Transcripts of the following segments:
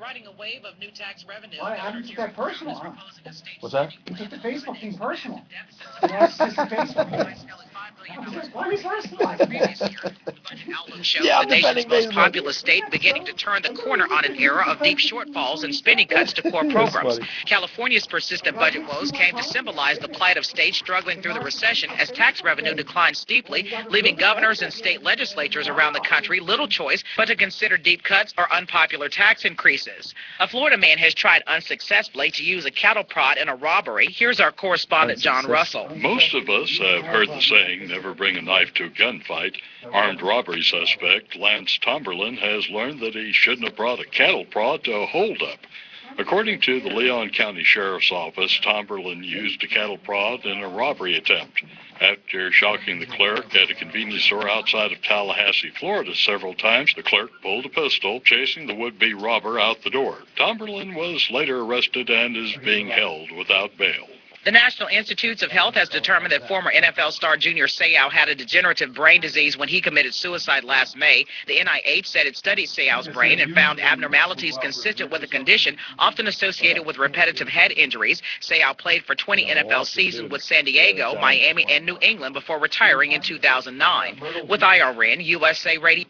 riding a wave of new tax revenue. Why? How did you get that personal, huh? What's that? You took the Facebook thing personal. That's just the Facebook thing. Why was last night? Shows the nation's most populous state beginning to turn the corner on an era of deep shortfalls and spending cuts to core programs. California's persistent budget woes came to symbolize the plight of states struggling through the recession as tax revenue declined steeply, leaving governors and state legislatures around the country little choice but to consider deep cuts or unpopular tax increases. A Florida man has tried unsuccessfully to use a cattle prod in a robbery. Here's our correspondent, John Russell. Most of us have heard the saying, never bring a knife to a gunfight. Armed robbery suspect Lance Tomberlin has learned that he shouldn't have brought a cattle prod to a holdup. According to the Leon County Sheriff's Office, Tomberlin used a cattle prod in a robbery attempt. After shocking the clerk at a convenience store outside of Tallahassee, Florida several times, the clerk pulled a pistol, chasing the would-be robber out the door. Tomberlin was later arrested and is being held without bail. The National Institutes of Health has determined that former NFL star Junior Seau had a degenerative brain disease when he committed suicide last May. The NIH said it studied Seau's brain and found abnormalities consistent with the condition, often associated with repetitive head injuries. Seau played for 20 NFL seasons with San Diego, Miami, and New England before retiring in 2009. With IRN, USA Radio.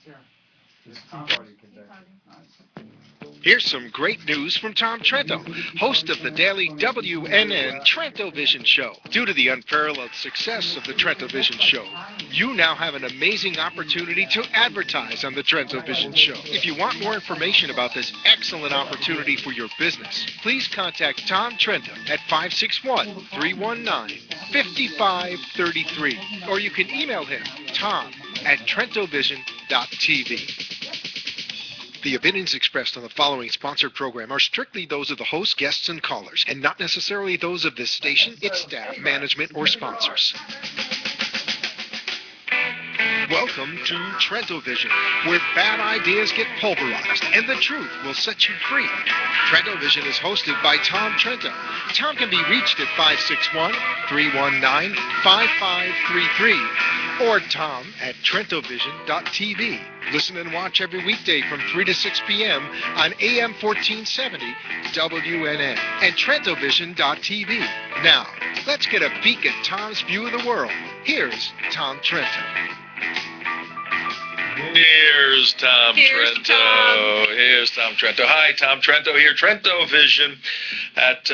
Here's some great news from Tom Trento, host of the daily WNN Trento Vision Show. Due to the unparalleled success of the Trento Vision Show, you now have an amazing opportunity to advertise on the Trento Vision Show. If you want more information about this excellent opportunity for your business, please contact Tom Trento at 561-319-5533, or you can email him, tom@trentovision.tv. The opinions expressed on the following sponsored program are strictly those of the host, guests, and callers, and not necessarily those of this station, its staff, management, or sponsors. Welcome to Trento Vision, where bad ideas get pulverized and the truth will set you free. Trento Vision is hosted by Tom Trento. Tom can be reached at 561-319-5533 or tom@trentovision.tv. Listen and watch every weekday from 3 to 6 p.m. on AM 1470 WNN and trentovision.tv. Now, let's get a peek at Tom's view of the world. Here's Tom Trento. Here's Tom Trento. Here's Tom Trento. Hi, Tom Trento here. Trento Vision at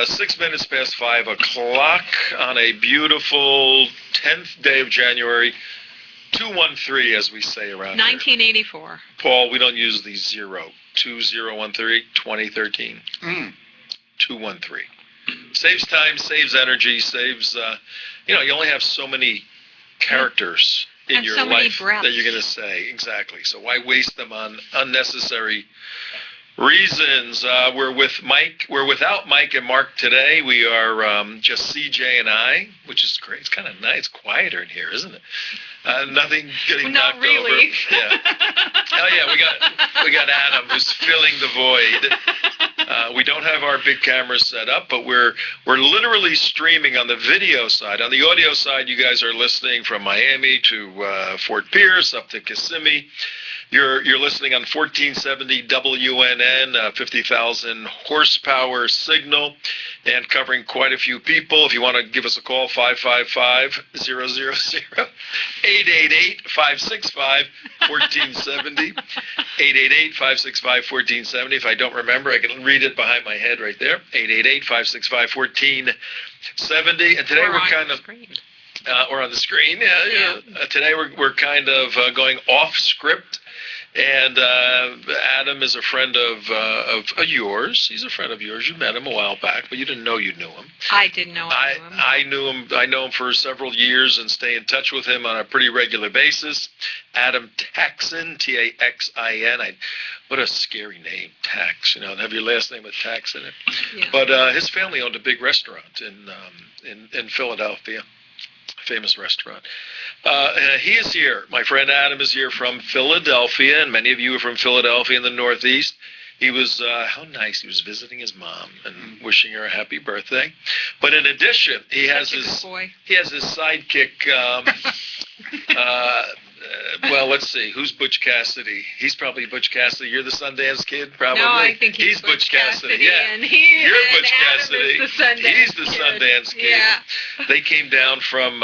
6 minutes past 5 o'clock on a beautiful 10th day of January. 213, as we say around 1984. Here. Paul, we don't use the 2013, 2013. 213. Saves time, saves energy, saves, you only have so many characters in and your so life that you're going to say. Exactly. So why waste them on unnecessary reasons? We're without Mike and Mark today. We are just CJ and I, which is great. It's kind of nice. It's quieter in here, isn't it? Nothing getting knocked over. Not really. Yeah. Oh yeah, we got Adam who's filling the void. We don't have our big cameras set up, but we're literally streaming on the video side. On the audio side, you guys are listening from Miami to Fort Pierce up to Kissimmee. You're listening on 1470 WNN, 50,000 horsepower signal, and covering quite a few people. If you want to give us a call, 555-000-888-565-1470, 888-565-1470. If I don't remember, I can read it behind my head right there, 888-565-1470. And today we're kind of... or on the screen, yeah. Today we're kind of going off script. And Adam is a friend of yours. He's a friend of yours. You met him a while back, but you didn't know you knew him. I didn't know I knew him. I know him for several years and stay in touch with him on a pretty regular basis. Adam Taxin, Taxin. What a scary name, Tax. Have your last name with Tax in it. Yeah. But his family owned a big restaurant in Philadelphia. Famous restaurant. He is here. My friend Adam is here from Philadelphia, and many of you are from Philadelphia in the Northeast. He was, how nice, he was visiting his mom and wishing her a happy birthday. But in addition, he has his sidekick, Well, let's see. Who's Butch Cassidy? He's probably Butch Cassidy. You're the Sundance Kid, probably. No, I think he's Butch Cassidy. Yeah, and you're and Butch Adam Cassidy. is the Sundance He's the Kid. Sundance Kid. Yeah. They came down from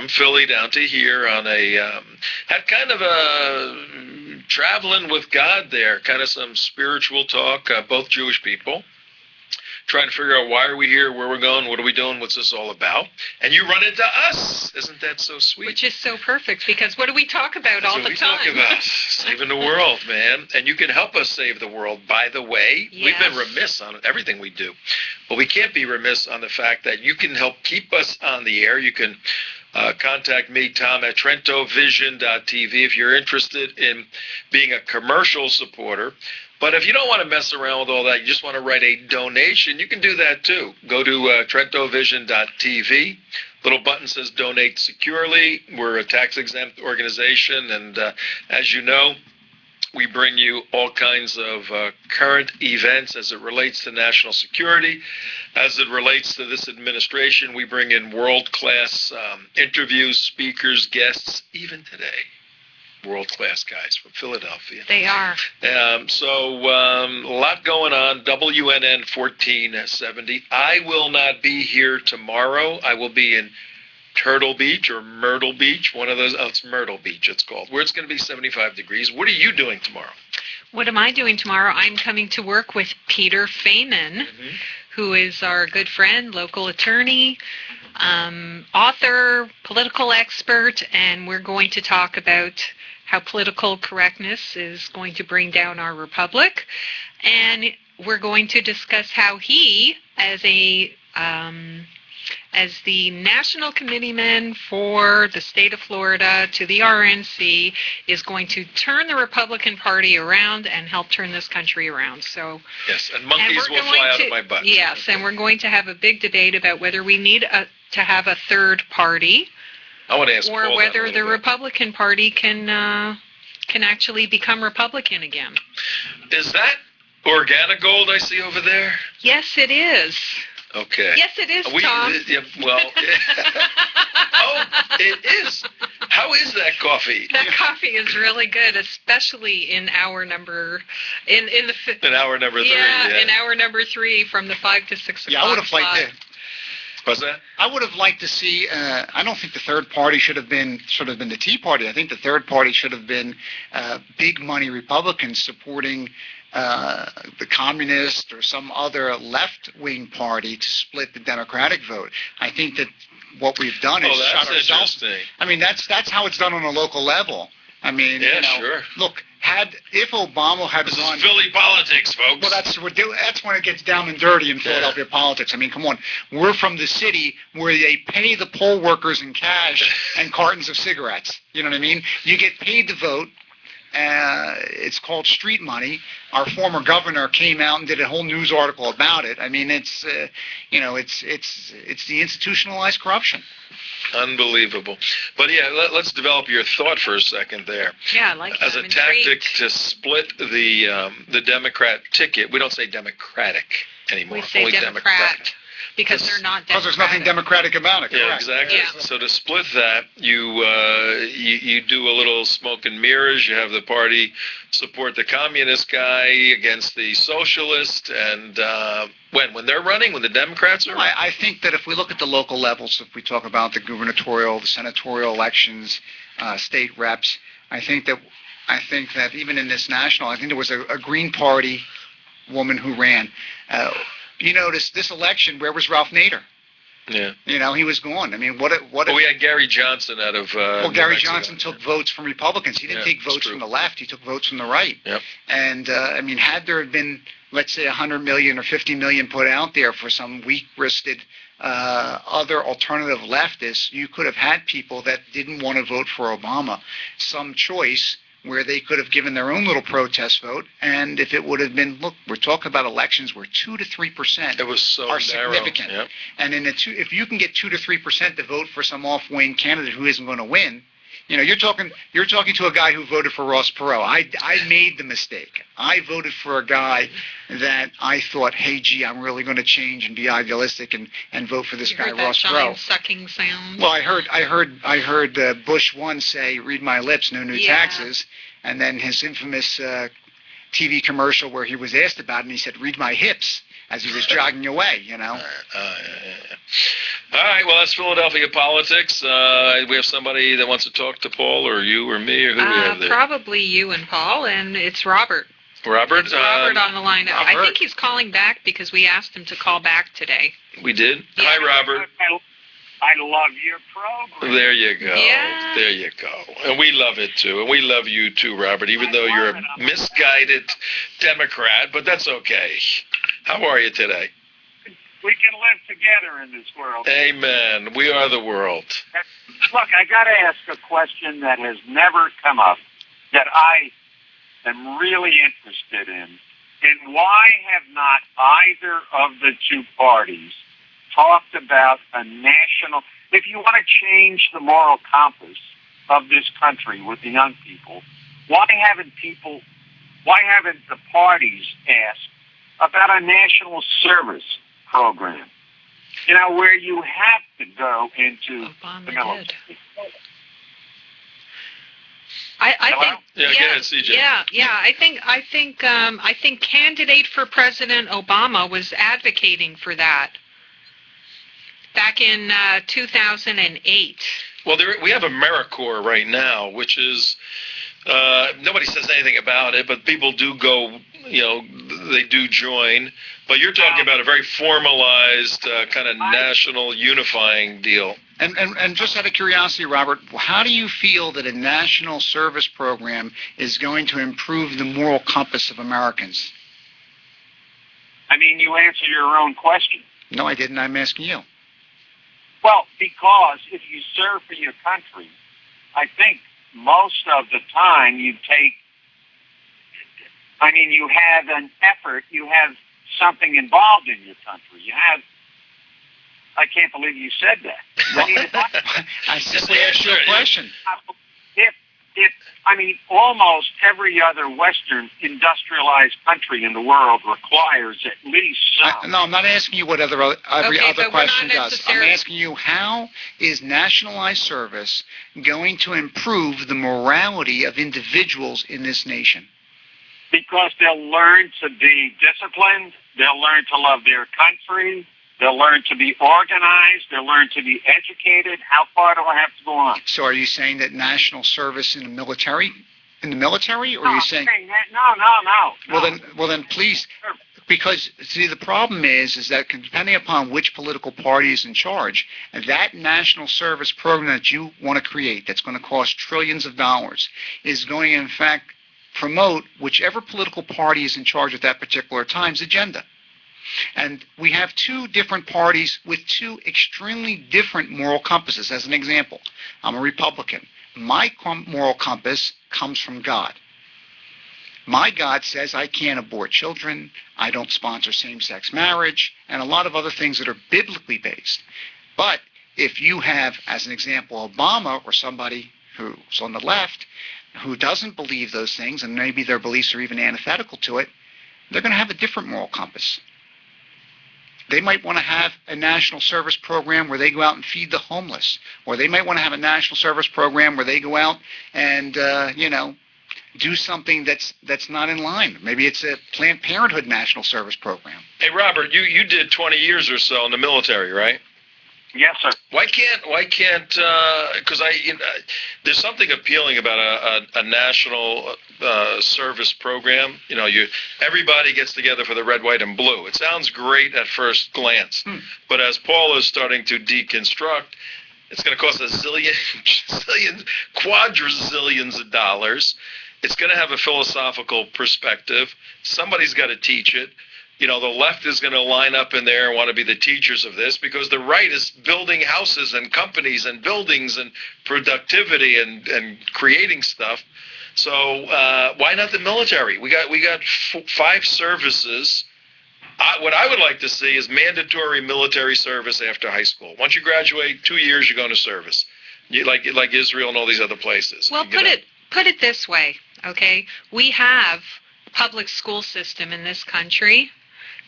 Philly down to here on a had kind of a traveling with God there, kind of some spiritual talk. Both Jewish people. Trying to figure out why are we here, where we're going, what are we doing, what's this all about? And you run into us. Isn't that so sweet? Which is so perfect, because what do we talk about all the time? That's what we talk about. Saving the world, man. And you can help us save the world, by the way. Yes. We've been remiss on everything we do. But we can't be remiss on the fact that you can help keep us on the air. You can contact me, Tom, at TrentoVision.tv if you're interested in being a commercial supporter. But if you don't want to mess around with all that, you just want to write a donation, you can do that too. Go to TrentoVision.tv. Little button says Donate Securely. We're a tax-exempt organization, and as you know, we bring you all kinds of current events as it relates to national security. As it relates to this administration, we bring in world-class interviews, speakers, guests, even today. World-class guys from Philadelphia. They are. So a lot going on. WNN 1470. I will not be here tomorrow. I will be in Turtle Beach or Myrtle Beach, one of those. Oh, it's Myrtle Beach, it's called, where it's going to be 75 degrees. What are you doing tomorrow? What am I doing tomorrow? I'm coming to work with Peter Feynman, who is our good friend, local attorney, author, political expert, and we're going to talk about how political correctness is going to bring down our republic, and we're going to discuss how he, as the national committeeman for the state of Florida to the RNC, is going to turn the Republican Party around and help turn this country around. So yes, and monkeys will fly out of my butt. Yes, and we're going to have a big debate about whether we need to have a third party, I want to ask or Paul whether that the Republican Party can actually become Republican again. Is that organic gold I see over there? Yes, it is. Okay. Yes, it is, Tom. Yeah, well, oh, it is. How is that coffee? That coffee is really good, especially in hour number in hour number 3. Yeah, in hour number 3 from the 5 to 6 o'clock. Yeah, I would have liked to. What's that? I would have liked to see. I don't think the third party should have been the Tea Party. I think the third party should have been big money Republicans supporting the communist or some other left-wing party to split the Democratic vote. I think that what we've done is shot ourselves. I mean, that's how it's done on a local level. I mean, yeah, sure. Look, if Obama had this run, is Philly politics, folks. Well, that's when it gets down and dirty in Philadelphia politics. I mean, come on, we're from the city where they pay the poll workers in cash and cartons of cigarettes. You know what I mean? You get paid to vote. It's called street money. Our former governor came out and did a whole news article about it. I mean, it's the institutionalized corruption. Unbelievable. But yeah, let's develop your thought for a second there. Yeah, I like that. As a tactic to split the Democrat ticket. We don't say Democratic anymore. We say only Democrat. Because they're not Democratic. Because there's nothing democratic about it. Yeah, correct. exactly. Yeah. So to split that, you do a little smoke and mirrors. You have the party support the communist guy against the socialist, and when they're running, when the Democrats are running? I think that if we look at the local levels, if we talk about the gubernatorial, the senatorial elections, state reps, I think that even in this national, I think there was a Green Party woman who ran. You notice this election, where was Ralph Nader? Yeah. You know, he was gone. I mean, what? Well, we had Gary Johnson out of Gary Johnson took votes from Republicans. He didn't take votes from the left. He took votes from the right. Yep. And, I mean, had there been, let's say, 100 million or 50 million put out there for some weak-wristed other alternative leftists, you could have had people that didn't want to vote for Obama some choice where they could have given their own little protest vote, and if it would have been, look, we're talking about elections where 2 to 3% it was so are narrow. significant. Yep. And if you can get 2 to 3% to vote for some off-wing candidate who isn't going to win, You're talking to a guy who voted for Ross Perot. I made the mistake. I voted for a guy that I thought, hey, gee, I'm really going to change and be idealistic and vote for this guy, Ross Perot. Sucking sound. Well, I heard Bush 1 say, "Read my lips, no new taxes," and then his infamous TV commercial where he was asked about it, and he said, "Read my hips," as he was jogging away. All right, well, that's Philadelphia politics. We have somebody that wants to talk to Paul, or you, or me, or who do we have there? Probably you and Paul, and it's Robert. Robert? It's Robert on the line. Robert. I think he's calling back because we asked him to call back today. We did? Yeah. Hi, Robert. I love your program. There you go. Yeah. There you go. And we love it, too. And we love you, too, Robert, even though you're a misguided Democrat, but that's okay. How are you today? We can live together in this world. Amen. We are the world. Look, I got to ask a question that has never come up that I am really interested in. And why have not either of the two parties talked about a national... If you want to change the moral compass of this country with the young people, why haven't the parties asked about a national service program? Where you have to go into the military. I think. Yeah, go ahead, CJ. I think candidate for President Obama was advocating for that back in 2008. Well, we have AmeriCorps right now, which is nobody says anything about it, but people do go. They do join. But you're talking about a very formalized kind of national unifying deal. And just out of curiosity, Robert, how do you feel that a national service program is going to improve the moral compass of Americans? I mean, you answer your own question. No, I didn't. I'm asking you. Well, because if you serve for your country, I think most of the time you have an effort, you have something involved in your country. I can't believe you said that. I simply asked you a question. Almost every other Western industrialized country in the world requires at least some. No, I'm not asking you what every other question does. I'm necessarily... asking you, how is nationalized service going to improve the morality of individuals in this nation? Because they'll learn to be disciplined, they'll learn to love their country, they'll learn to be organized, they'll learn to be educated. How far do I have to go on? So are you saying that national service in the military, or are you saying... No. Well then please, because, see, the problem is that depending upon which political party is in charge, that national service program that you want to create that's going to cost trillions of dollars is going to, in fact, promote whichever political party is in charge at that particular time's agenda. And we have two different parties with two extremely different moral compasses. As an example, I'm a Republican. My moral compass comes from God. My God says I can't abort children, I don't sponsor same-sex marriage, and a lot of other things that are biblically based. But if you have, as an example, Obama or somebody who's on the left who doesn't believe those things, and maybe their beliefs are even antithetical to it, they're going to have a different moral compass. They might want to have a national service program where they go out and feed the homeless, or they might want to have a national service program where they go out and, do something that's not in line. Maybe it's a Planned Parenthood national service program. Hey, Robert, you did 20 years or so in the military, right? Yes, sir. Why can't? Because there's something appealing about a national service program. Everybody gets together for the red, white, and blue. It sounds great at first glance, but as Paul is starting to deconstruct, it's going to cost a zillion, quadrazillions of dollars. It's going to have a philosophical perspective. Somebody's got to teach it. The left is going to line up in there and want to be the teachers of this, because the right is building houses and companies and buildings and productivity and creating stuff. So why not the military? We got 5 services. What I would like to see is mandatory military service after high school. Once you graduate, 2 years, you're going to service. like Israel and all these other places. Well, put it this way, okay? We have a public school system in this country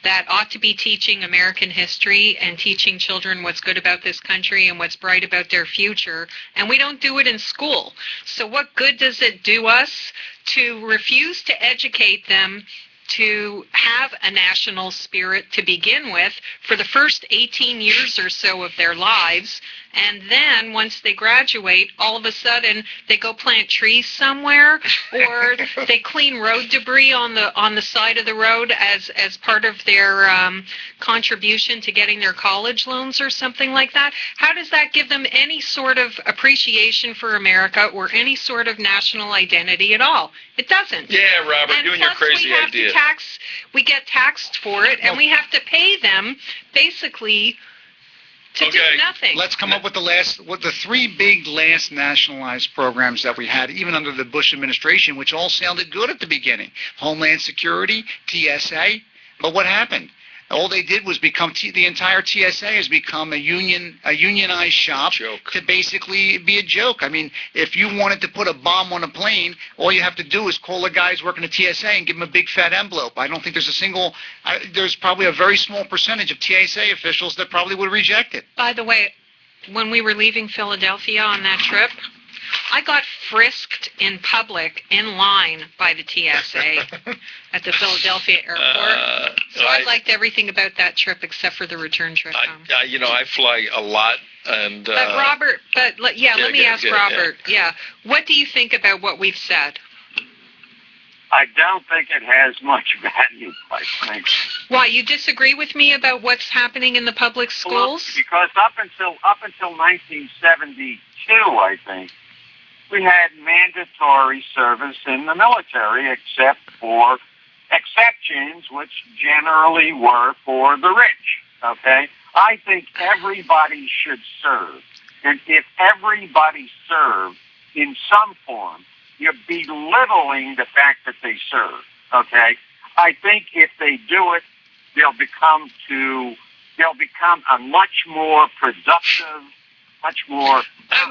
that ought to be teaching American history and teaching children what's good about this country and what's bright about their future, and we don't do it in school. So what good does it do us to refuse to educate them to have a national spirit to begin with for the first 18 years or so of their lives, and then once they graduate, all of a sudden they go plant trees somewhere, or they clean road debris on the side of the road as part of their contribution to getting their college loans or something like that? How does that give them any sort of appreciation for America or any sort of national identity at all? It doesn't. Yeah, Robert, And you and your plus crazy we have idea. we get taxed for it, and we have to pay them basically to do nothing. Let's come up with the three big last nationalized programs that we had, even under the Bush administration, which all sounded good at the beginning. Homeland Security, TSA. But what happened? All they did was the entire TSA has become a unionized shop to basically be a joke. I mean, if you wanted to put a bomb on a plane, all you have to do is call the guys working at TSA and give them a big fat envelope. I don't think there's probably a very small percentage of TSA officials that probably would reject it. By the way, when we were leaving Philadelphia on that trip, I got frisked in public in line by the TSA at the Philadelphia airport. So I liked everything about that trip except for the return trip home. I fly a lot, and but Robert, let me ask Robert. Yeah, what do you think about what we've said? I don't think it has much value, quite frankly. Why, you disagree with me about what's happening in the public schools? Well, because up until 1972, I think, we had mandatory service in the military, except for exceptions, which generally were for the rich. Okay, I think everybody should serve, and if everybody served in some form, you're belittling the fact that they serve. Okay, I think if they do it, they'll become a much more productive, much more.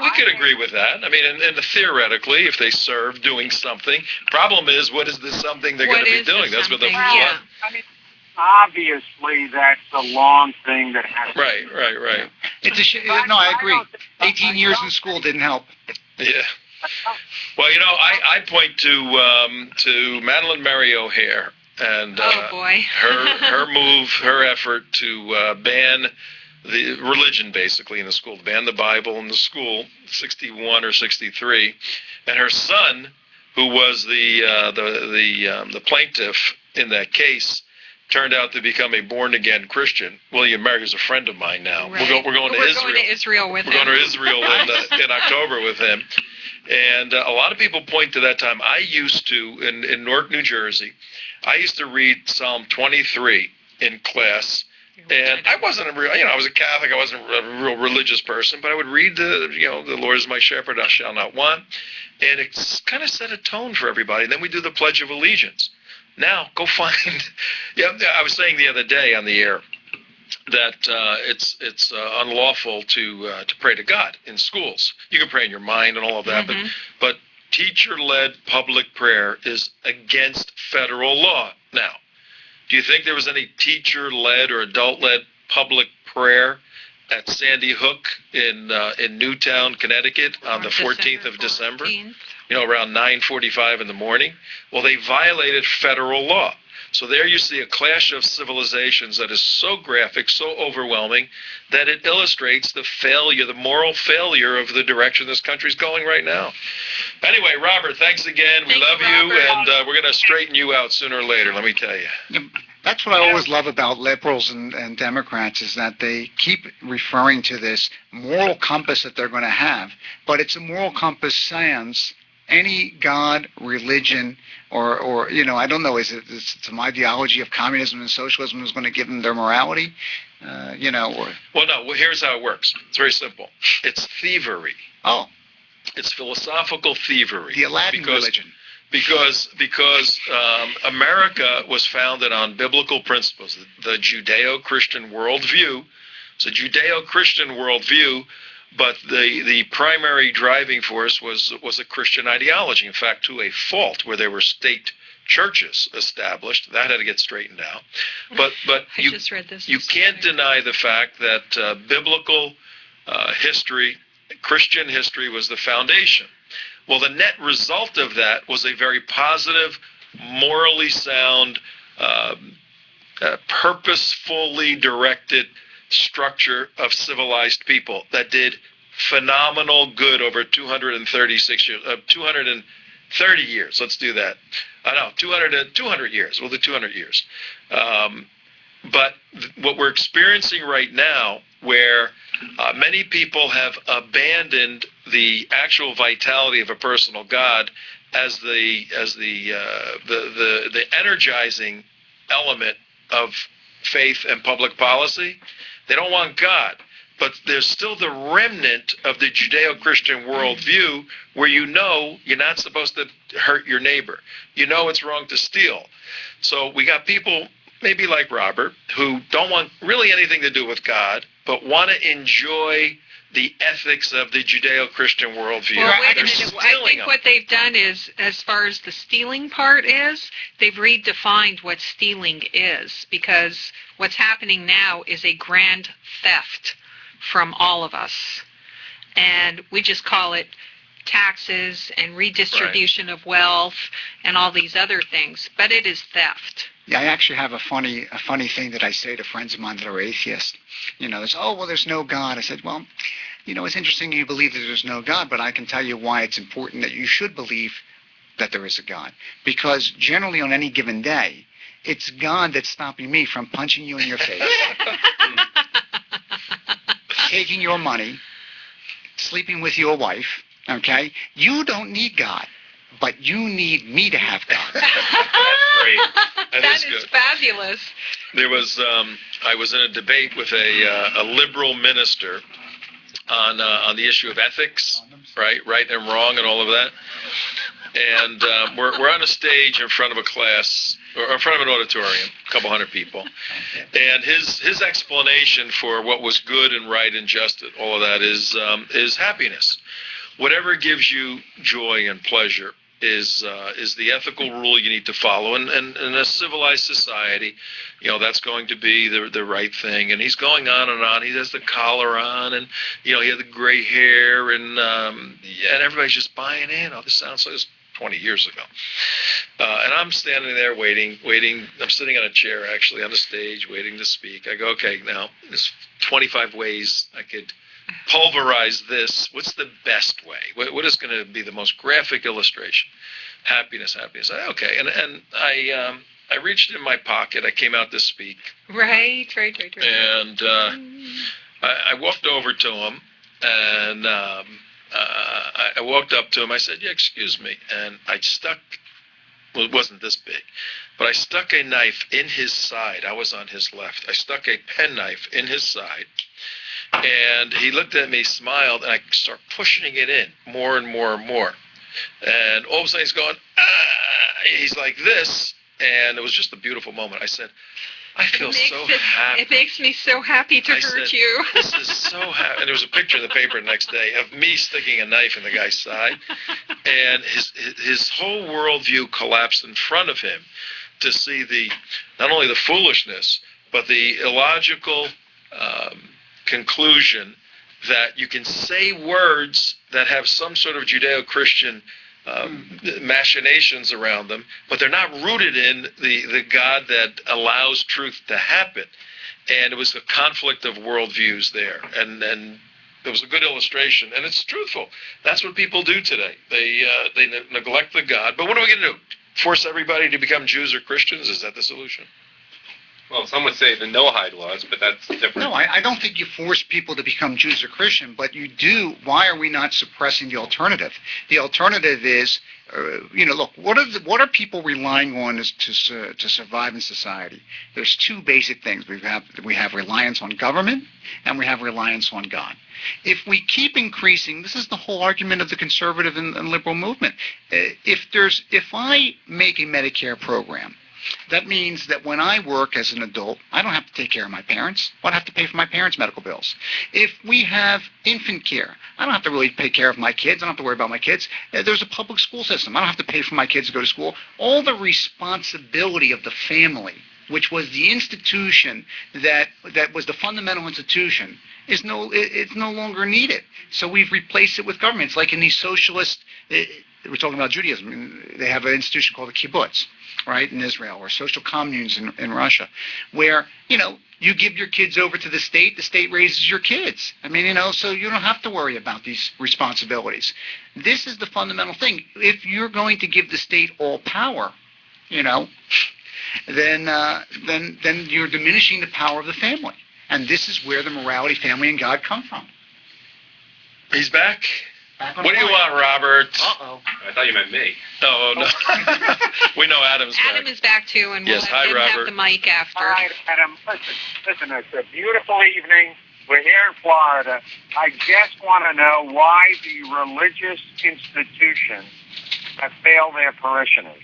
We could agree with that. I mean, and theoretically, if they serve doing something, problem is, what is this something they're going to be doing? That's what the yeah. I mean, obviously, that's a long thing that has. Right. It's a shame. No, I agree. 18 years in school didn't help. Yeah. Well, I point to Madeline Mary O'Hare and her effort to ban the religion, basically, in the school, to ban the Bible in the school, 61 or 63, and her son, who was the plaintiff in that case, turned out to become a born-again Christian. William Mary is a friend of mine now. Right. We're going to Israel. Going to Israel with him. We're going to Israel in October with him. And a lot of people point to that time. I used to, in Newark, New Jersey, I used to read Psalm 23 in class. And I wasn't I was a Catholic. I wasn't a real religious person, but I would read the Lord is my shepherd, I shall not want. And it kind of set a tone for everybody. And then we do the Pledge of Allegiance. Now, go find. I was saying the other day on the air that it's unlawful to pray to God in schools. You can pray in your mind and all of that, but teacher-led public prayer is against federal law. Now, do you think there was any teacher-led or adult-led public prayer at Sandy Hook in Newtown, Connecticut on the 14th of December? Around 9:45 in the morning. Well, they violated federal law. So there you see a clash of civilizations that is so graphic, so overwhelming, that it illustrates the failure, the moral failure of the direction this country's going right now. Anyway, Robert, thanks again. We love you, and we're going to straighten you out sooner or later, let me tell you. That's what I always love about liberals and Democrats, is that they keep referring to this moral compass that they're going to have, but it's a moral compass sans any God, religion, or I don't know, is it some ideology of communism and socialism is going to give them their morality? Well, no, here's how it works. It's very simple. It's thievery. Oh. It's philosophical thievery. The Aladdin religion. Because America was founded on biblical principles, the Judeo-Christian worldview. So Judeo-Christian worldview But the primary driving force was a Christian ideology. In fact, to a fault, where there were state churches established, that had to get straightened out. But I just read this. You can't deny the fact that biblical history, Christian history, was the foundation. Well, the net result of that was a very positive, morally sound, purposefully directed structure of civilized people that did phenomenal good over 236 years, 230 years. Let's do that. 200 years. We'll do 200 years. But what we're experiencing right now, where many people have abandoned the actual vitality of a personal God as the energizing element of faith and public policy. They don't want God, but there's still the remnant of the Judeo-Christian worldview where you're not supposed to hurt your neighbor. It's wrong to steal. So we got people maybe like Robert who don't want really anything to do with God, but want to enjoy the ethics of the Judeo-Christian worldview. Well, wait a minute. I think what they've done is, as far as the stealing part is, they've redefined what stealing is, because what's happening now is a grand theft from all of us. And we just call it taxes and redistribution of wealth and all these other things, but it is theft. Yeah, I actually have a funny thing that I say to friends of mine that are atheists. There's no God. I said, well, it's interesting you believe that there's no God, but I can tell you why it's important that you should believe that there is a God. Because generally on any given day, it's God that's stopping me from punching you in your face, taking your money, sleeping with your wife, okay? You don't need God, but you need me to have God. That's great. That is fabulous. There was I was in a debate with a liberal minister on the issue of ethics, right and wrong, and all of that. And we're on a stage in front of a class, or in front of an auditorium, a couple hundred people. And his explanation for what was good and right and just, all of that is happiness. Whatever gives you joy and pleasure is the ethical rule you need to follow, and in a civilized society, that's going to be the right thing. And he's going on and on. He has the collar on, and he had the gray hair, and everybody's just buying in. Oh, this sounds like 20 years ago. And I'm standing there waiting. I'm sitting on a chair actually on the stage, waiting to speak. I go, okay, now there's 25 ways I could pulverize this. What's the best way? What is going to be the most graphic illustration? Happiness. Okay, and I reached in my pocket. I came out to speak. Right. And I walked over to him, and I walked up to him. I said, "Yeah, excuse me," and I stuck. Well, it wasn't this big, but I stuck a knife in his side. I was on his left. I stuck a penknife in his side. And he looked at me, smiled, and I start pushing it in more and more and more. And all of a sudden he's going, ah! He's like this, and it was just a beautiful moment. I said, I feel so happy. It makes me so happy to hurt you. This is so happy. And there was a picture in the paper the next day of me sticking a knife in the guy's side, and his whole worldview collapsed in front of him to see not only the foolishness, but the illogical conclusion that you can say words that have some sort of Judeo-Christian machinations around them, but they're not rooted in the God that allows truth to happen. And it was a conflict of worldviews there. And there was a good illustration, and it's truthful. That's what people do today. They neglect the God. But what are we going to do? Force everybody to become Jews or Christians? Is that the solution? Well, some would say the Noahide laws, but that's different. No, I don't think you force people to become Jews or Christian, but you do. Why are we not suppressing the alternative? The alternative is, look, what are people relying on to survive in society? There's two basic things. We have reliance on government, and we have reliance on God. If we keep increasing, this is the whole argument of the conservative and liberal movement. If I make a Medicare program, That means that when I work as an adult, I don't have to take care of my parents. I don't have to pay for my parents' medical bills. If we have infant care, I don't have to really take care of my kids. I don't have to worry about my kids. There's a public school system. I don't have to pay for my kids to go to school. All the responsibility of the family, which was the institution that was the fundamental institution, it's no longer needed. So we've replaced it with government. It's like in these socialist, we're talking about Judaism, they have an institution called the kibbutz, right, in Israel, or social communes in Russia, where, you give your kids over to the state raises your kids. I mean, so you don't have to worry about these responsibilities. This is the fundamental thing. If you're going to give the state all power, then you're diminishing the power of the family. And this is where the morality, family, and God come from. He's back. What do you want, Robert? Uh-oh. I thought you meant me. No. We know Adam's back. Adam is back too, and yes, we'll hi, have the mic after. All right, Adam. Listen, it's a beautiful evening. We're here in Florida. I just want to know why the religious institutions have failed their parishioners.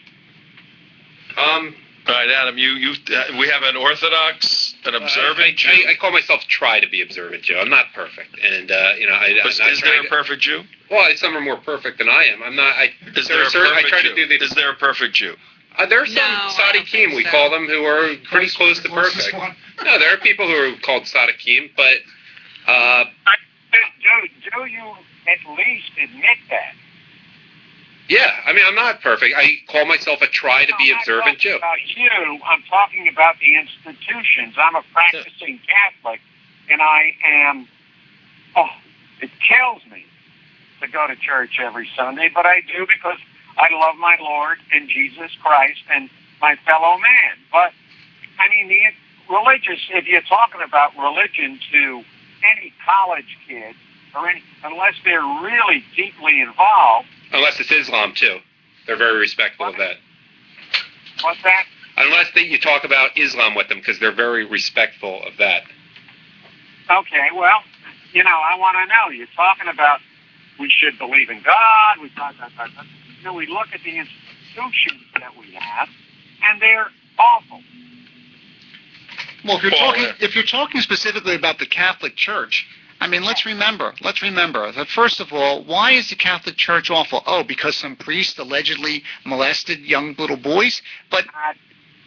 All right, Adam, we have an Orthodox, an observant Jew. I call myself try to be observant Jew. I'm not perfect, and Is there a perfect Jew? Well, some are more perfect than I am. I'm not. Is there a perfect Jew? There are some tzaddikim, we call them, who are pretty close to perfect. No, there are people who are called tzaddikim, but do you at least admit that? Yeah, I mean, I'm not perfect. I call myself a try to be observant Jew. I'm talking about the institutions. I'm a practicing Catholic, and I am, it kills me to go to church every Sunday, but I do because I love my Lord and Jesus Christ and my fellow man. But, I mean, the religious, if you're talking about religion to any college kid, unless they're really deeply involved. Unless it's Islam, too. They're very respectful of that. What's that? Unless you talk about Islam with them, because they're very respectful of that. Okay, well, I want to know. You're talking about we should believe in God. We look at the institutions that we have, and they're awful. Well, if you're talking specifically about the Catholic Church, I mean, let's remember that, first of all, why is the Catholic Church awful? Oh, because some priest allegedly molested young little boys? But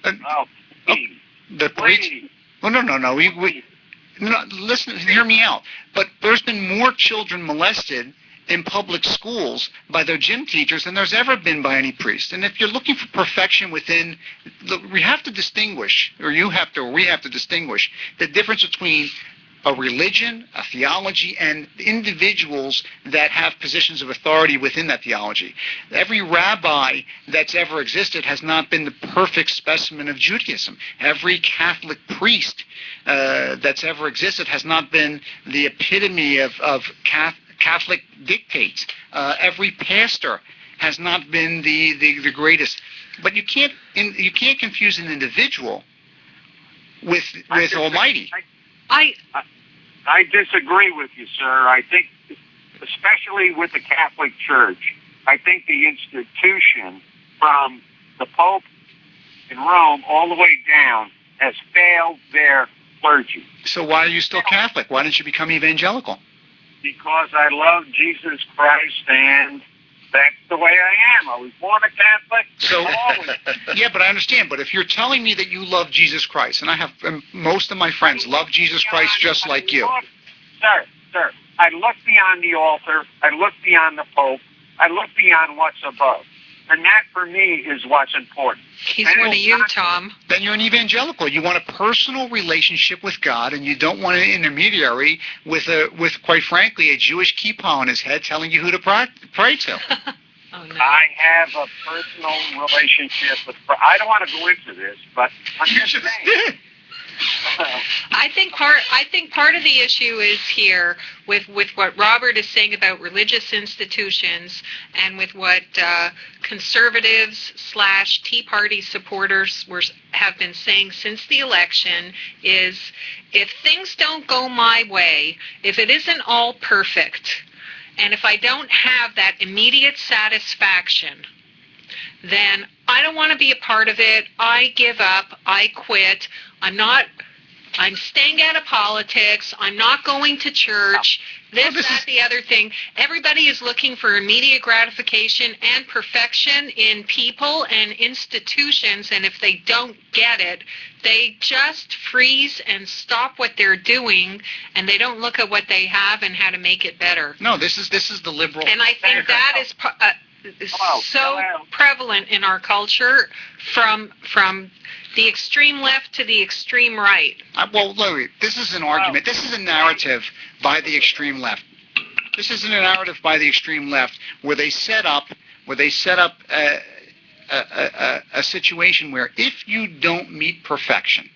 the priest... Well, no. No, listen, hear me out. But there's been more children molested in public schools by their gym teachers than there's ever been by any priest. And if you're looking for perfection within, we have to distinguish, or we have to distinguish the difference between a religion, a theology, and individuals that have positions of authority within that theology. Every rabbi that's ever existed has not been the perfect specimen of Judaism. Every Catholic priest that's ever existed has not been the epitome of Catholic dictates. Every pastor has not been the greatest. But you can't confuse an individual with Almighty. I disagree with you, sir. I think, especially with the Catholic Church, I think the institution from the Pope in Rome all the way down has failed their clergy. So why are you still Catholic? Why didn't you become evangelical? Because I love Jesus Christ, and that's the way I am. I was born a Catholic. So, yeah, but I understand. But if you're telling me that you love Jesus Christ, and I have most of my friends love Jesus Christ just like you. Sir, I look beyond the altar. I look beyond the Pope. I look beyond what's above. And that, for me, is what's important. He's one of you, Tom. Then you're an evangelical. You want a personal relationship with God, and you don't want an intermediary with quite frankly, a Jewish kippah on his head telling you who to pray to. Oh, no. I have a personal relationship with... I don't want to go into this, but I'm just saying. I think part of the issue is here with what Robert is saying about religious institutions, and with what conservatives / Tea Party supporters have been saying since the election is, if things don't go my way, if it isn't all perfect, and if I don't have that immediate satisfaction, then I don't want to be a part of it. I give up. I quit. I'm staying out of politics. I'm not going to church. The other thing. Everybody is looking for immediate gratification and perfection in people and institutions, and if they don't get it, they just freeze and stop what they're doing, and they don't look at what they have and how to make it better. No, this is the liberal. And I think that is so prevalent in our culture, from the extreme left to the extreme right. Well, Louis, this is an argument. This is a narrative by the extreme left. This is a narrative by the extreme left where they set up a situation where if you don't meet perfection,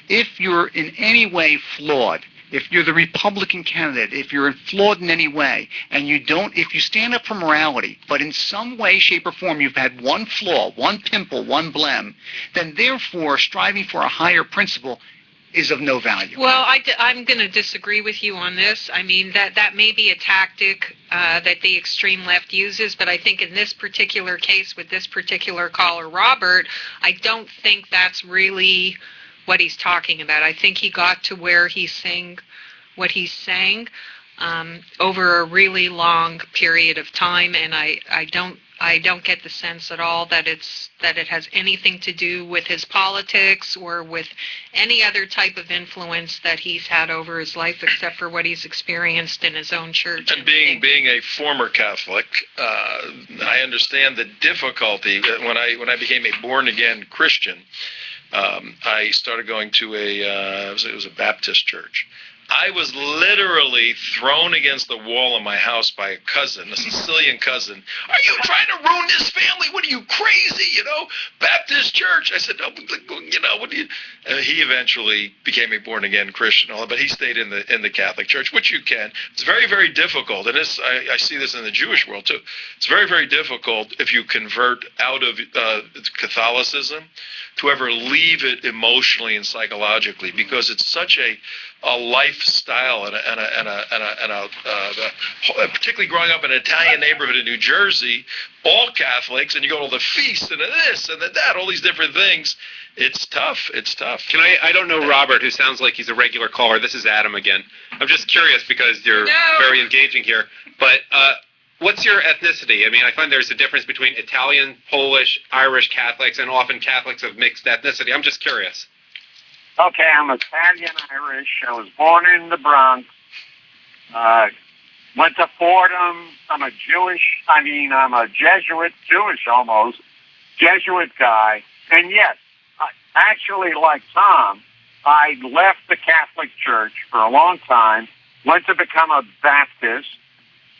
if you're in any way flawed, if you're the Republican candidate, if you're flawed in any way, and if you stand up for morality, but in some way, shape, or form you've had one flaw, one pimple, one blem, then therefore striving for a higher principle is of no value. Well, I'm going to disagree with you on this. I mean, that may be a tactic that the extreme left uses, but I think in this particular case with this particular caller, Robert, I don't think that's really what he's talking about. I think he got to where he's saying what he's saying over a really long period of time, and I don't get the sense at all that it has anything to do with his politics or with any other type of influence that he's had over his life, except for what he's experienced in his own church. And being a former Catholic, I understand the difficulty. When I became a born again Christian, I started going to it was a Baptist church. I was literally thrown against the wall in my house by a cousin, a Sicilian cousin. Are you trying to ruin this family? What are you, crazy? Baptist church. I said, no, what do you? He eventually became a born-again Christian, but he stayed in the Catholic Church, which you can. It's very, very difficult, and I see this in the Jewish world too. It's very, very difficult if you convert out of Catholicism to ever leave it emotionally and psychologically, because it's such a lifestyle and particularly growing up in an Italian neighborhood in New Jersey, all Catholics, and you go to all the feasts and this and that, all these different things. It's tough. Can I don't know Robert, who sounds like he's a regular caller. This is Adam again. I'm just curious because you're very engaging here. But what's your ethnicity? I mean, I find there's a difference between Italian, Polish, Irish Catholics, and often Catholics of mixed ethnicity. I'm just curious. Okay, I'm Italian-Irish. I was born in the Bronx. Went to Fordham. I'm a Jesuit, Jewish almost, Jesuit guy. And yes, actually, like Tom, I left the Catholic Church for a long time, went to become a Baptist,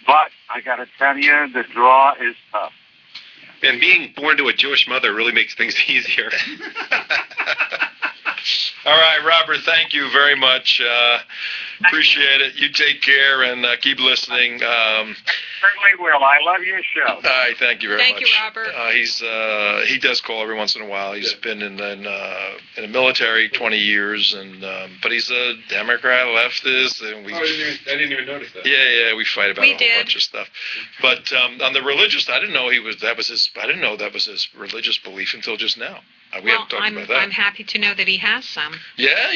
but I got to tell you, the draw is tough. And being born to a Jewish mother really makes things easier. All right, Robert, thank you very much. Appreciate it. You take care and keep listening. Certainly will. I love your show. All right, thank you very much. Thank you, Robert. He does call every once in a while. He's been in the military 20 years, but he's a Democrat, leftist, and I didn't even notice that. Yeah, we fight about a whole bunch of stuff. But on the religious, I didn't know that was his religious belief until just now. We haven't talked about that. I'm happy to know that he has some. Yeah.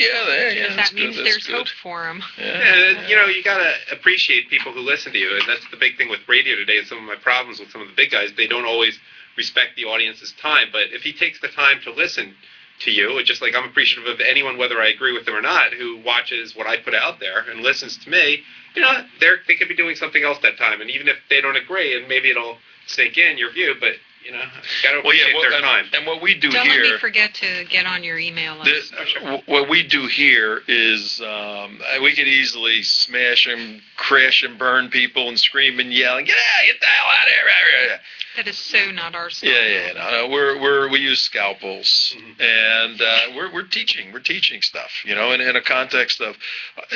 That means there's hope for him. Yeah. You got to appreciate people who listen to you, and that's the big thing with radio today. And some of my problems with some of the big guys, they don't always respect the audience's time. But if he takes the time to listen to you, just like I'm appreciative of anyone, whether I agree with them or not, who watches what I put out there and listens to me, they could be doing something else that time. And even if they don't agree, and maybe it'll sink in your view, but got to appreciate their time. And what we do Don't here... let me forget to get on your email list. What we do here is we could easily smash and crash and burn people and scream and yell and get the hell out of here. That is so not our style. No, we use scalpels, and we're teaching stuff, in a context of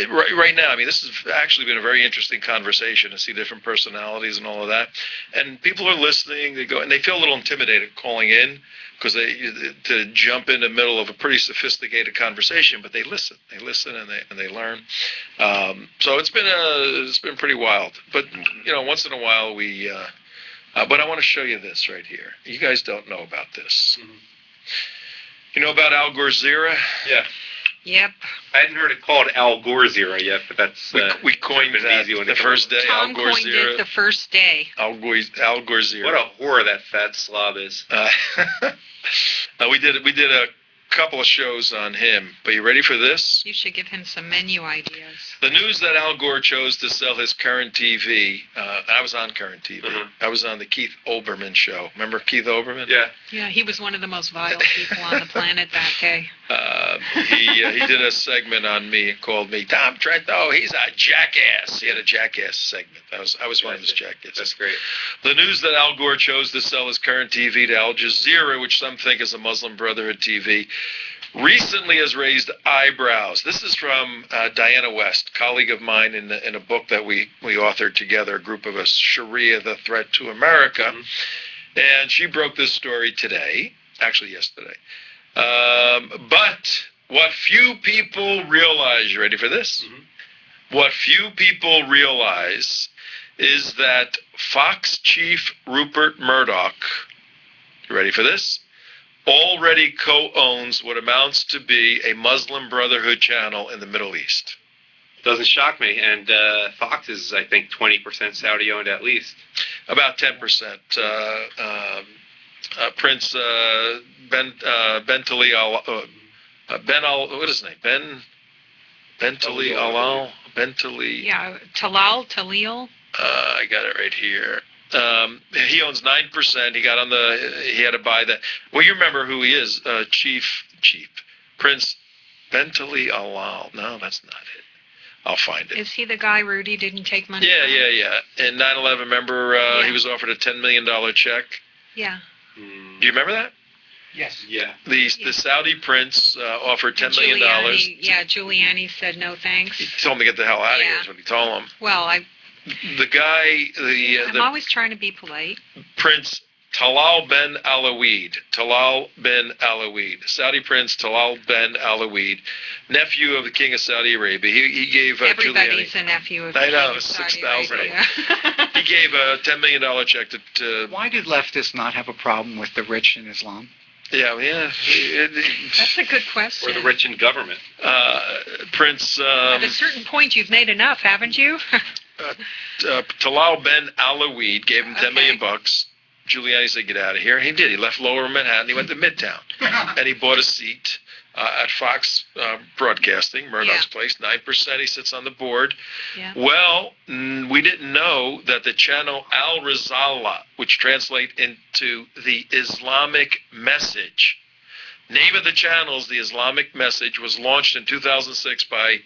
right now. I mean, this has actually been a very interesting conversation to see different personalities and all of that, and people are listening. They go and they feel a little intimidated calling in because to jump in the middle of a pretty sophisticated conversation, but they listen and they learn. So it's been pretty wild, but once in a while we But I want to show you this right here. You guys don't know about this. Mhm. You know about Al Gore's Zera? Yeah. Yep. I hadn't heard it called Al Gore Zero yet, but that's We coined been that easy when the it first day. Tom Al Gore's coined Zera. it the first day. Al Gore's Zera. what a whore that fat slob is. We did a couple of shows on him. But you ready for this? You should give him some menu ideas. The news that Al Gore chose to sell his Current TV. I was on Current TV. Mhm. I was on the Keith Olbermann show. Remember Keith Olbermann? Yeah. Yeah, he was one of the most vile people on the planet that day. He did a segment on me and called me Tom Trento. He's a jackass. He had a jackass segment. I was one of his jackasses. That's great. The news that Al Gore chose to sell his Current TV to Al Jazeera, which some think is a Muslim Brotherhood TV, recently has raised eyebrows. This is from Diana West, colleague of mine in a book that we authored together, a group of us, Sharia, the Threat to America. Mm-hmm. And she broke this story today, actually yesterday. But what few people realize, you ready for this? Mm-hmm. What few people realize is that Fox chief Rupert Murdoch, you ready for this? Already co-owns what amounts to be a Muslim Brotherhood channel in the Middle East. Doesn't shock me. And Fox is, I think, 20% Saudi owned at least. About 10%. Prince Bentali what is his name? Bentali Alal? Bentali. Yeah, Talil. I got it right here. He owns 9%. He had to buy that. Well, you remember who he is, Chief Prince Bentali Alal. No, that's not it. I'll find it. Is he the guy Rudy didn't take money Yeah, from? yeah. In 9/11, remember he was offered a $10 million check. Yeah. Do you remember that? Yes. Yeah. The Saudi prince offered $10 million. Giuliani said no thanks. He told him to get the hell out of here. Yeah. Is what he told him. Well, The guy, I'm always trying to be polite. Prince Talal bin Alaweed, Saudi Prince Talal bin Alaweed, nephew of the King of Saudi Arabia. He gave Everybody's Giuliani. a nephew of the I know, King of Saudi 6,000. Arabia. He gave a $10 million check to. Why did leftists not have a problem with the rich in Islam? Yeah. That's a good question. Or the rich in government. Prince. At a certain point, you've made enough, haven't you? Talal bin Alaweed gave him $10 million. Giuliani said, "Get out of here." He did. He left Lower Manhattan. He went to Midtown, and he bought a seat at Fox Broadcasting, Murdoch's place. 9%. He sits on the board. Yeah. Well, we didn't know that the channel Al Rizala, which translates into the Islamic Message, name of the channel is the Islamic Message, was launched in 2006 by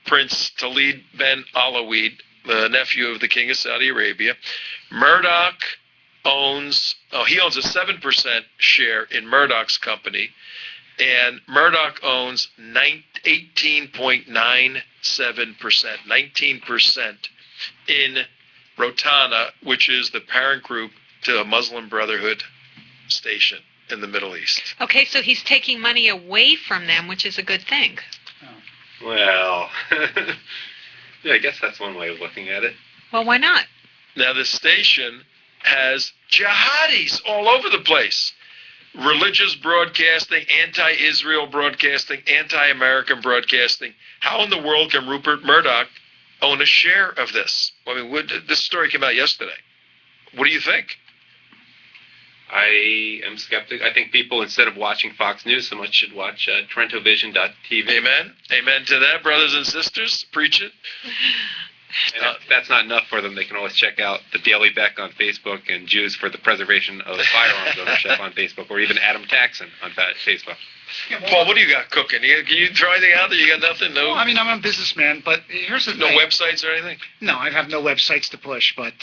Prince Talib bin Alaweed, the nephew of the King of Saudi Arabia. Murdoch owns a 7% share in Murdoch's company, and Murdoch owns 18.97%, 19% in Rotana, which is the parent group to a Muslim Brotherhood station in the Middle East. Okay, so he's taking money away from them, which is a good thing. Well, yeah, I guess that's one way of looking at it. Well, why not? Now, the station has jihadis all over the place. Religious broadcasting, anti-Israel broadcasting, anti-American broadcasting. How in the world can Rupert Murdoch own a share of this? I mean, this story came out yesterday. What do you think? I am skeptic. I think people, instead of watching Fox News so much, should watch TrentoVision.tv. Amen. Amen to that, brothers and sisters. Preach it. And if that's not enough for them, they can always check out the Daily Beck on Facebook and Jews for the Preservation of Firearms Ownership on Facebook, or even Adam Taxon on Facebook. Paul, what do you got cooking? Can you throw anything out there? You got nothing? No. Well, I mean, I'm a businessman, but here's the No thing. websites or anything? No, I have no websites to push. But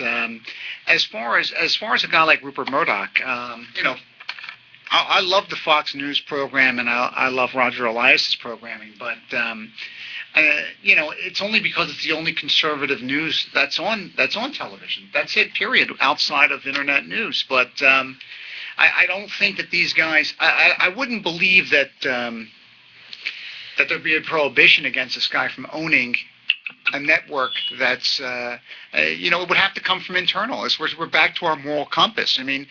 as far as a guy like Rupert Murdoch, I love the Fox News program, and I love Roger Elias's programming. But it's only because it's the only conservative news that's on television. That's it. Period. Outside of internet news, but. I don't think that these guys. I wouldn't believe that there'd be a prohibition against this guy from owning a network that's, it would have to come from internal. We're back to our moral compass. I mean,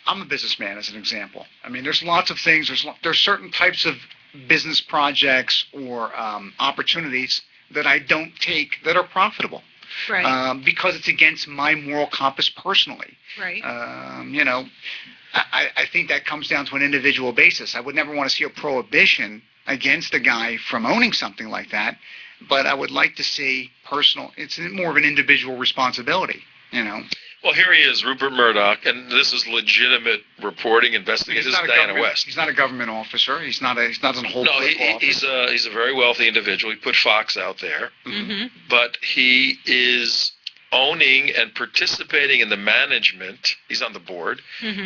I'm a businessman, as an example. I mean, there's lots of things. There's certain types of business projects or opportunities that I don't take that are profitable. Right. Because it's against my moral compass personally. Right. I think that comes down to an individual basis. I would never want to see a prohibition against a guy from owning something like that, but I would like to see it's more of an individual responsibility, Well, here he is, Rupert Murdoch, and this is legitimate reporting, investigation. This is Diana West. He's not a government officer. He doesn't hold political office. He's a very wealthy individual. He put Fox out there, but he is owning and participating in the management. He's on the board,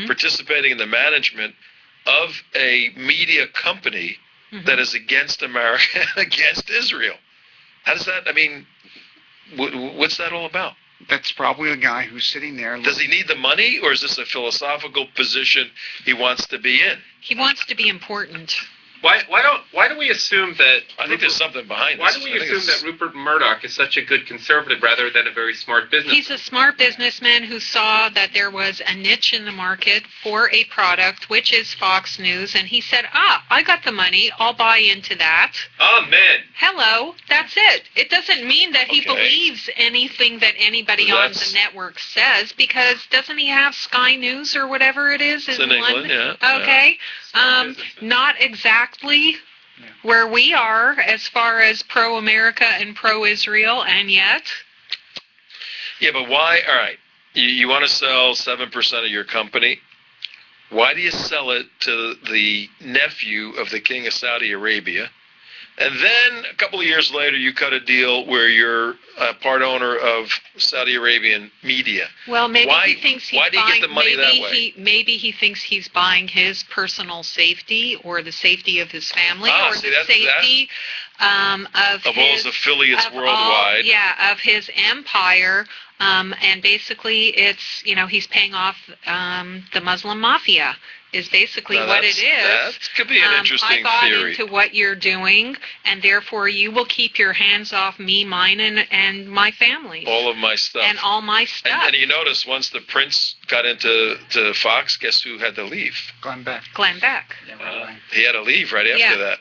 participating in the management of a media company that is against America, against Israel. How does that? I mean, what's that all about? That's probably a guy who's sitting there. Does he need the money, or is this a philosophical position he wants to be in? He wants to be important. Why do we assume that? I think there's something behind this. Why do we assume that Rupert Murdoch is such a good conservative rather than a very smart businessman? He's a smart businessman who saw that there was a niche in the market for a product, which is Fox News, and he said, I got the money, I'll buy into that. Amen. Hello, that's it. It doesn't mean that he believes anything that anybody on the network says, because doesn't he have Sky News or whatever it is in England? Yeah. Okay. Not exactly where we are as far as pro-America and pro-Israel, and yet. Yeah, but why? All right, you want to sell 7% of your company. Why do you sell it to the nephew of the king of Saudi Arabia? And then a couple of years later, you cut a deal where you're a part owner of Saudi Arabian media. Well, maybe he thinks he's why do you get the money that way? Maybe he thinks he's buying his personal safety or the safety of his family or the safety of all his affiliates worldwide. Of his empire. And basically, it's, he's paying off the Muslim mafia. Is basically what it is. That could be an interesting theory. I bought into what you're doing, and therefore you will keep your hands off me, mine, and my family. All of my stuff. And all my stuff. And you notice once the prince got into Fox, guess who had to leave? Glenn Beck. Yeah, he had to leave right after that.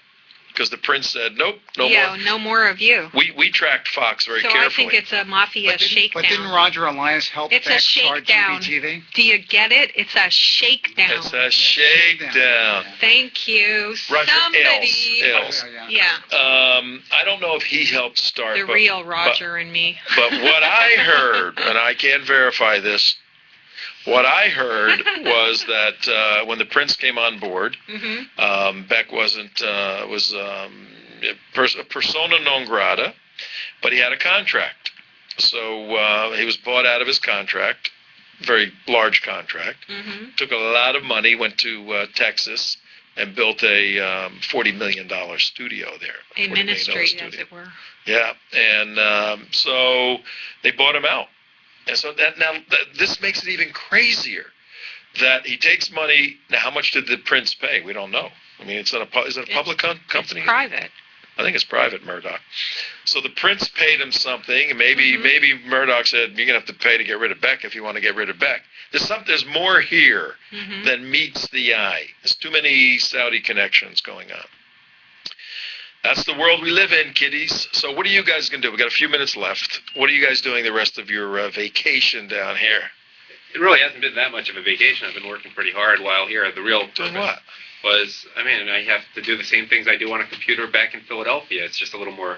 Because the prince said, nope, no more. No more of you. We tracked Fox very carefully. So I think it's a mafia shakedown. But didn't Roger Elias help It's a shakedown. GBTV? Do you get it? It's a shakedown. It's a shakedown. Thank you. Roger Somebody. Ailes. Yeah. I don't know if he helped start. The real Roger and me. But what I heard, and I can't verify this, what I heard was that when the prince came on board, Beck was a persona non grata, but he had a contract. So he was bought out of his contract, very large contract, took a lot of money, went to Texas, and built a $40 million studio there. A ministry, as it were. Yeah, and so they bought him out. And so this makes it even crazier that he takes money. Now, how much did the prince pay? We don't know. I mean, is it a public company? It's private. I think it's private, Murdoch. So the prince paid him something, and maybe Murdoch said, you're going to have to pay to get rid of Beck if you want to get rid of Beck. There's more here than meets the eye. There's too many Saudi connections going on. That's the world we live in, kiddies. So what are you guys going to do? We got a few minutes left. What are you guys doing the rest of your vacation down here? It really hasn't been that much of a vacation. I've been working pretty hard while here. The real doing what? I have to do the same things I do on a computer back in Philadelphia. It's just a little more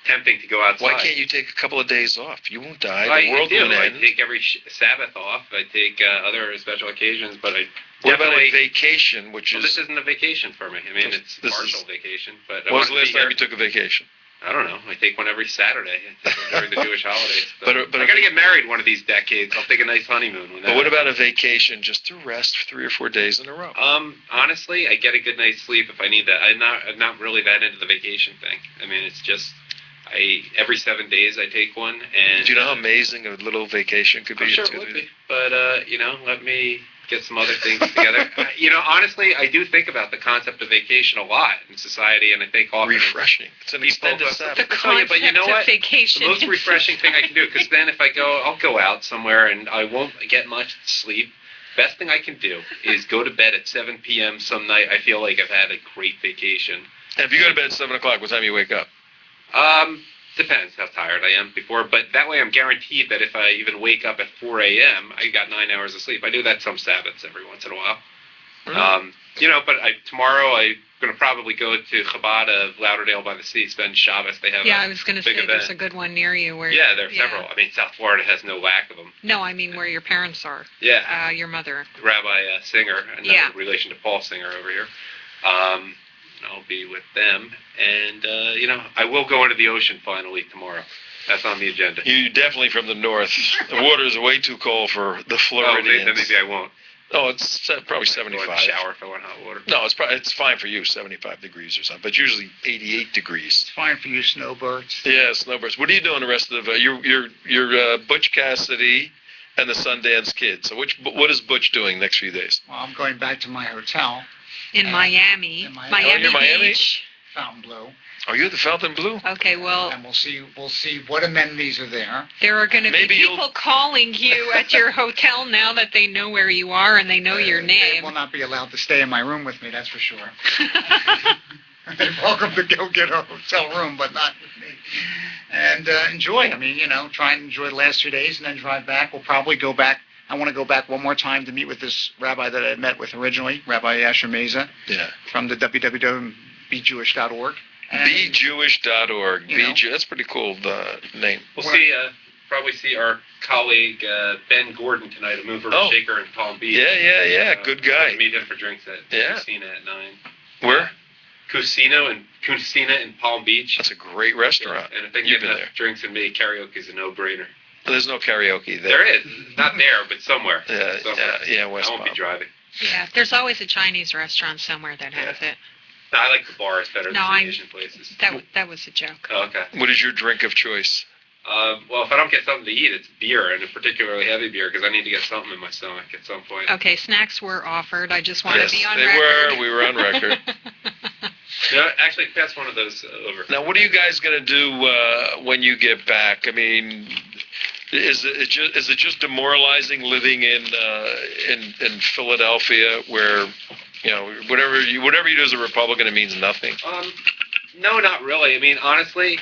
tempting to go outside. Why can't you take a couple of days off? You won't die. The world won't end. I take every Sabbath off. I take other special occasions, but What about a vacation, this isn't a vacation for me. I mean, it's partial vacation. But when was the last time you took a vacation? I don't know. I take one every Saturday during the Jewish holidays. But I got to get married one of these decades. I'll take a nice honeymoon. But what about a vacation just to rest 3 or 4 days in a row? Honestly, I get a good night's sleep if I need that. I'm not really that into the vacation thing. I mean, it's just every 7 days I take one. And do you know how amazing a little vacation could be? I'm sure it would be. But let me get some other things together. Honestly, I do think about the concept of vacation a lot in society, and I think often refreshing. It's an extended Sabbath. The concept but you know what? of vacation. The most refreshing thing I can do, because then if I'll go out somewhere and I won't get much sleep. Best thing I can do is go to bed at 7 p.m. some night. I feel like I've had a great vacation. And if you go to bed at 7 o'clock, what time do you wake up? Depends how tired I am before, but that way I'm guaranteed that if I even wake up at 4 a.m., I got 9 hours of sleep. I do that some Sabbaths every once in a while. Mm-hmm. But tomorrow I'm going to probably go to Chabad of Lauderdale by the Sea, spend Shabbos. They have I was going to say event. there's a good one near you. Yeah, there are several. I mean, South Florida has no lack of them. No, I mean where your parents are. Yeah. Your mother. Rabbi Singer, another relation to Paul Singer over here. I'll be with them, and I will go into the ocean finally tomorrow. That's on the agenda. You're definitely from the north. The water is way too cold for the Floridians. Then maybe I won't. Oh, it's probably 75. I'll shower if I want hot water. No, it's fine for you, 75 degrees or something, but usually 88 degrees. It's fine for you snowbirds. Yeah, snowbirds. What are you doing the rest of the? You're Butch Cassidy and the Sundance Kid. So what is Butch doing next few days? Well, I'm going back to my hotel. In Miami. Miami Beach. Fontainebleau. Are you at the Fontainebleau? Okay, well. And we'll see what amenities are there. There are going to be people calling you at your hotel now that they know where you are and they know your name. They will not be allowed to stay in my room with me, that's for sure. They're welcome to go get a hotel room, but not with me. And enjoy. I mean, try and enjoy the last 2 days and then drive back. We'll probably go back. I want to go back one more time to meet with this rabbi that I met with originally, Rabbi Asher Meza, from the www.bejewish.org. BeJewish.org. That's pretty cool name. We'll probably see our colleague Ben Gordon tonight at Mover Shaker in Palm Beach. Yeah. Good guy. We'll meet him for drinks at Cucina at 9. Where? Cucina in Palm Beach. That's a great restaurant. And if they get enough drinks and me, karaoke is a no-brainer. There's no karaoke there. There is. Not there, but somewhere. Yeah, West I won't be driving. Yeah, there's always a Chinese restaurant somewhere that has it. No, I like the bars better than the Asian places. That was a joke. Oh, okay. What is your drink of choice? Well, if I don't get something to eat, it's beer, and a particularly heavy beer, because I need to get something in my stomach at some point. Okay, snacks were offered. I just want to be on record. Yes, we were on record. Actually, pass one of those over. Now, what are you guys going to do when you get back? I mean, is it just demoralizing living in Philadelphia, where whatever you do as a Republican, it means nothing? No, not really. I mean, honestly,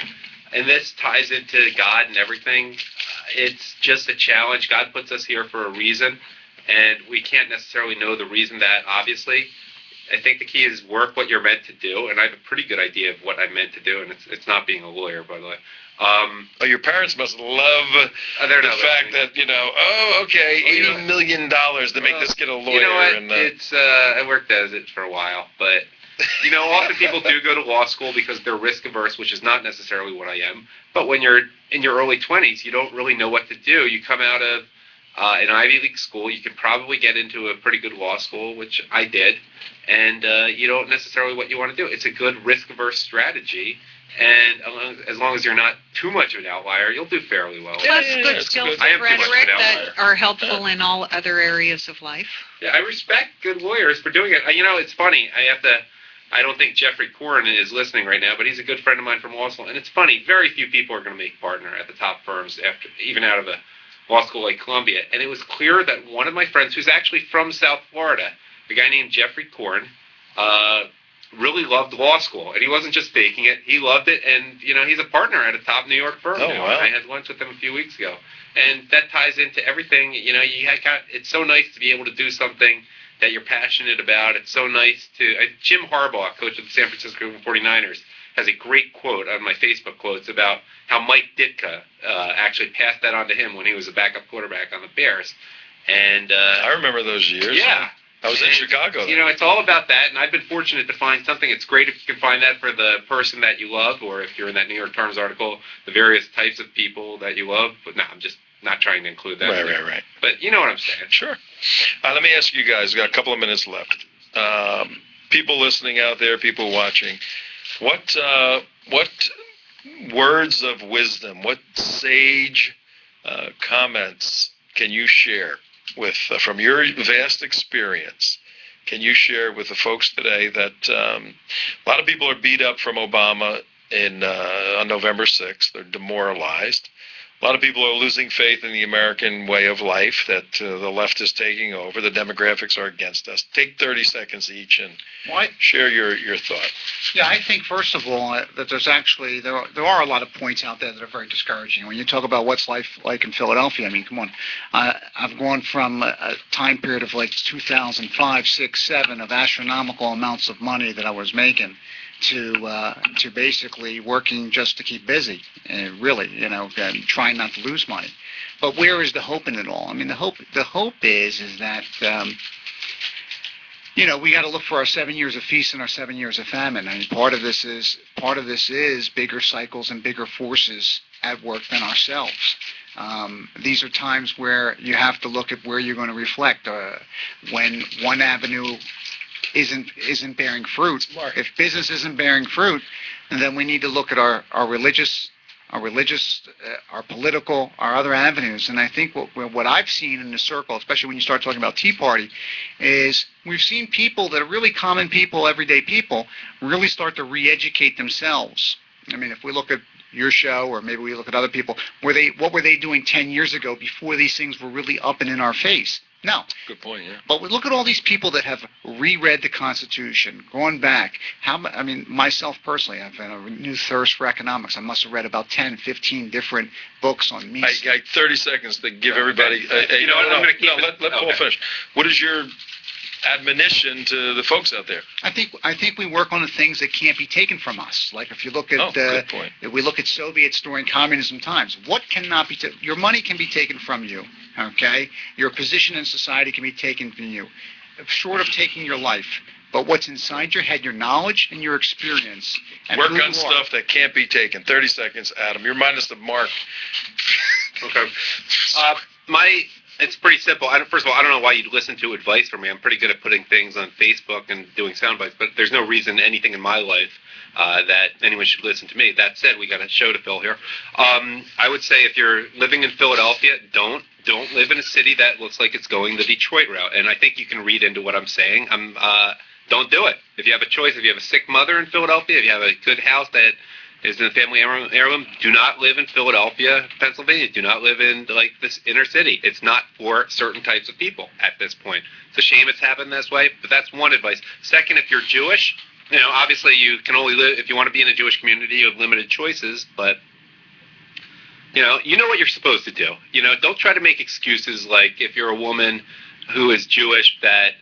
and this ties into God and everything. It's just a challenge. God puts us here for a reason, and we can't necessarily know the reason that, obviously. I think the key is work what you're meant to do, and I have a pretty good idea of what I'm meant to do, and it's not being a lawyer, by the way. Your parents must love the fact that, $80 million to make this kid a lawyer. You know what? I worked as it for a while, but, often people do go to law school because they're risk averse, which is not necessarily what I am. But when you're in your early 20s, you don't really know what to do. You come out of an Ivy League school, you could probably get into a pretty good law school, which I did, and you don't necessarily what you want to do. It's a good risk-averse strategy, and as long as you're not too much of an outlier, you'll do fairly well. Plus good skills of rhetoric that are helpful in all other areas of life. Yeah, I respect good lawyers for doing it. It's funny. I don't think Jeffrey Korn is listening right now, but he's a good friend of mine from law school, and it's funny. Very few people are going to make partner at the top firms even out of a law school like Columbia, and it was clear that one of my friends, who's actually from South Florida, a guy named Jeffrey Korn, really loved law school, and he wasn't just faking it. He loved it, and he's a partner at a top New York firm now. Wow. And I had lunch with him a few weeks ago, and that ties into everything. It's so nice to be able to do something that you're passionate about. It's so nice to Jim Harbaugh, coach of the San Francisco 49ers, has a great quote on my Facebook quotes about how Mike Ditka actually passed that on to him when he was a backup quarterback on the Bears. And I remember those years. Yeah. I was in Chicago. It's all about that, and I've been fortunate to find something. It's great if you can find that for the person that you love, or if you're in that New York Times article, the various types of people that you love. But no, I'm just not trying to include that. Right. But you know what I'm saying. Sure. Let me ask you guys, we've got a couple of minutes left. People listening out there, people watching, what words of wisdom, what sage comments can you share with from your vast experience, can you share with the folks today that a lot of people are beat up from Obama on November 6th. They're demoralized. A lot of people are losing faith in the American way of life, that the left is taking over. The demographics are against us. Take 30 seconds each and share your thought. Yeah, I think, first of all, that there's actually, there are a lot of points out there that are very discouraging. When you talk about what's life like in Philadelphia, I mean, come on. I've gone from a time period of like 2005, 6, 7 of astronomical amounts of money that I was making to basically working just to keep busy, really, and trying not to lose money. But where is the hope in it all? I mean, the hope is that we got to look for our 7 years of feast and our 7 years of famine. I mean, part of this is bigger cycles and bigger forces at work than ourselves. These are times where you have to look at where you're going to reflect. When one avenue isn't bearing fruit, if business isn't bearing fruit, then we need to look at our religious, our political, our other avenues. And I think what I've seen in the circle, especially when you start talking about Tea Party, is we've seen people that are really common people, everyday people, really start to re-educate themselves. I mean, if we look at your show, or maybe we look at other people, what were they doing 10 years ago before these things were really up and in our face? No. Good point, yeah. But we look at all these people that have reread the Constitution, gone back. Myself personally, I've had a renewed thirst for economics. I must have read about 10, 15 different books on me. I got 30 seconds to give everybody. Let Paul finish. What is your admonition to the folks out there? I think we work on the things that can't be taken from us. Like if you look at good point. If we look at Soviets during communism times, what cannot be taken? Your money can be taken from you. Okay, your position in society can be taken from you, short of taking your life. But what's inside your head, your knowledge and your experience. And work on stuff that can't be taken. 30 seconds, Adam. You're minus the mark. Okay. It's pretty simple. First of all, I don't know why you'd listen to advice from me. I'm pretty good at putting things on Facebook and doing sound bites, but there's no reason anything in my life that anyone should listen to me. That said, we got a show to fill here. I would say if you're living in Philadelphia, don't live in a city that looks like it's going the Detroit route. And I think you can read into what I'm saying. Don't do it. If you have a choice, if you have a sick mother in Philadelphia, if you have a good house that is in the family heirloom, do not live in Philadelphia, Pennsylvania. Do not live in this inner city. It's not for certain types of people at this point. It's a shame it's happened this way, but that's one advice. Second, if you're Jewish, obviously you can only live, if you want to be in a Jewish community, you have limited choices, but you know what you're supposed to do. Don't try to make excuses like if you're a woman who is Jewish that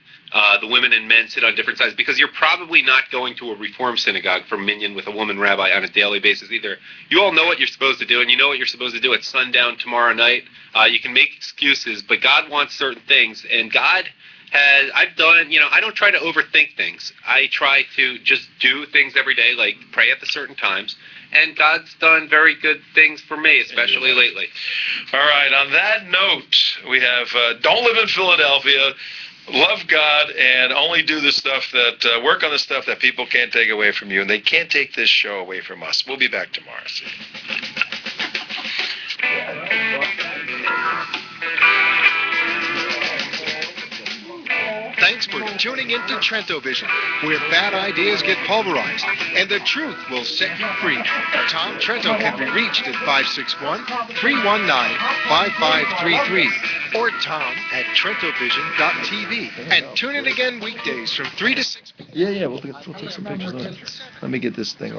the women and men sit on different sides, because you're probably not going to a Reform synagogue for minyan with a woman rabbi on a daily basis either. You all know what you're supposed to do, and you know what you're supposed to do at sundown tomorrow night. You can make excuses, but God wants certain things, and God has, I don't try to overthink things. I try to just do things every day, like pray at the certain times, and God's done very good things for me, especially lately. All right, on that note, we have don't live in Philadelphia, love God, and only do the stuff that, work on the stuff that people can't take away from you, and they can't take this show away from us. We'll be back tomorrow. Thanks for tuning in to Trento Vision, where bad ideas get pulverized and the truth will set you free. Tom Trento can be reached at 561-319-5533 or tom@trentovision.tv. And tune in again weekdays from 3 to 6 p.m. Yeah, we'll take some pictures. Let me get this thing off.